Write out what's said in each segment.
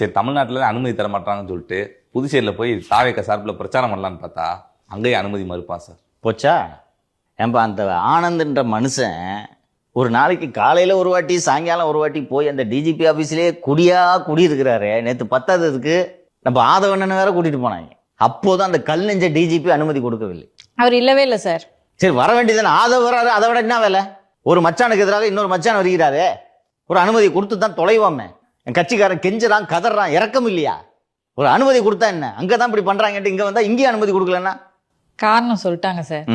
சரி தமிழ்நாட்டில் அனுமதி தர மாட்டாங்கன்னு சொல்லிட்டு புதுச்சேரியில் போய் தாவேக்க சார்பில் பிரச்சாரம் பண்ணலான்னு பார்த்தா அங்கேயே அனுமதி மறுப்பான் சார். போச்சா? ஏன்பா அந்த ஆனந்த்ன்ற மனுஷன் ஒரு நாளைக்கு காலையில் ஒரு வாட்டி சாயங்காலம் ஒரு வாட்டி போய் அந்த டிஜிபி ஆஃபீஸ்லேயே குடியிருக்கிறாரு. நேற்று பத்தாததுக்கு நம்ம ஆதவண்ணனை வேற கூட்டிட்டு போனாங்க. அப்போதான் அந்த கல் நெஞ்ச டிஜிபி அனுமதி கொடுக்கவில்லை. அவர் இல்லவே இல்லை சார். சரி வர வேண்டியதானே, ஆதவ வராரு, அதை விட என்ன வேலை? ஒரு மச்சானுக்கு எதிராக இன்னொரு மச்சான் வருகிறாரே, ஒரு அனுமதி கொடுத்து தான் தொலைவாமே. என் கட்சிக்காரன் கெஞ்சுறான் கதறான், இறக்கம் இல்லையா? ஒரு அனுமதி கொடுத்தா என்ன? அங்கதான் இப்படி பண்றாங்கன்ட்டு இங்க வந்தா இங்கேயும் அனுமதி கொடுக்கலன்னா காரணம் சொல்லிட்டாங்க சார்.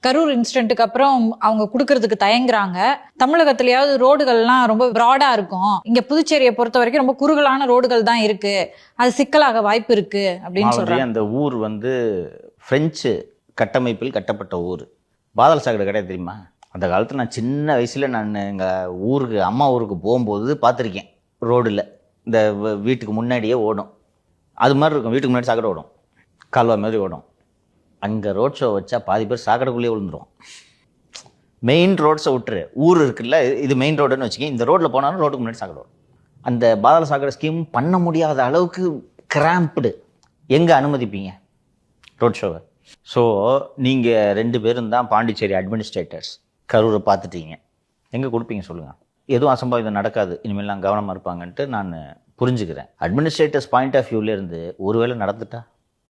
கரூர் இன்சிடென்ட்டுக்கு அப்புறம் அவங்க கொடுக்கறதுக்கு தயங்குறாங்க. தமிழகத்திலேயாவது ரோடுகள்லாம் ரொம்ப பிராடா இருக்கும், இங்க புதுச்சேரியை பொறுத்த வரைக்கும் ரொம்ப குறுகலான ரோடுகள் தான் இருக்கு, அது சிக்கலாக வாய்ப்பு இருக்கு அப்படின்னு சொல்றாங்க. அந்த ஊர் வந்து பிரெஞ்சு கட்டமைப்பில் கட்டப்பட்ட ஊர். பாதாள சாக்கடை கிடையாது தெரியுமா? அந்த காலத்தில் நான் சின்ன வயசுல நான் எங்கள் ஊருக்கு அம்மா ஊருக்கு போகும்போது பார்த்துருக்கேன். ரோடில் இந்த வீட்டுக்கு முன்னாடியே ஓடும், அது மாதிரி இருக்கும். வீட்டுக்கு முன்னாடி சாக்கடை ஓடும், கால்வா மாதிரி ஓடும். அங்கே ரோட் ஷோ வச்சா பாதி பேர் சாக்கடைக்குள்ளேயே விழுந்துரும். மெயின் ரோட்ஸை விட்டுரு, ஊர் இருக்குல்ல, இது மெயின் ரோடுன்னு வச்சுக்கேன். இந்த ரோட்டில் போனாலும் ரோட்டுக்கு முன்னாடி சாக்கடை வரும். அந்த பாதாள சாக்கடை ஸ்கீம் பண்ண முடியாத அளவுக்கு கிராம்ப்டு. எங்கே அனுமதிப்பீங்க ரோட் ஷோவை? ஸோ நீங்கள் 2 பேரும் தான் பாண்டிச்சேரி அட்மினிஸ்ட்ரேட்டர்ஸ். கரூரை பார்த்துட்டீங்க, எங்கே கொடுப்பீங்க சொல்லுங்கள்? எதுவும் அசம்பாவிதம் நடக்காது, இனிமேல் நான் கவனமாக இருப்பாங்கன்ட்டு நான் புரிஞ்சுக்கிறேன். அட்மினிஸ்ட்ரேட்டர்ஸ் பாயிண்ட் ஆஃப் வியூலேருந்து ஒருவேளை நடந்துட்டா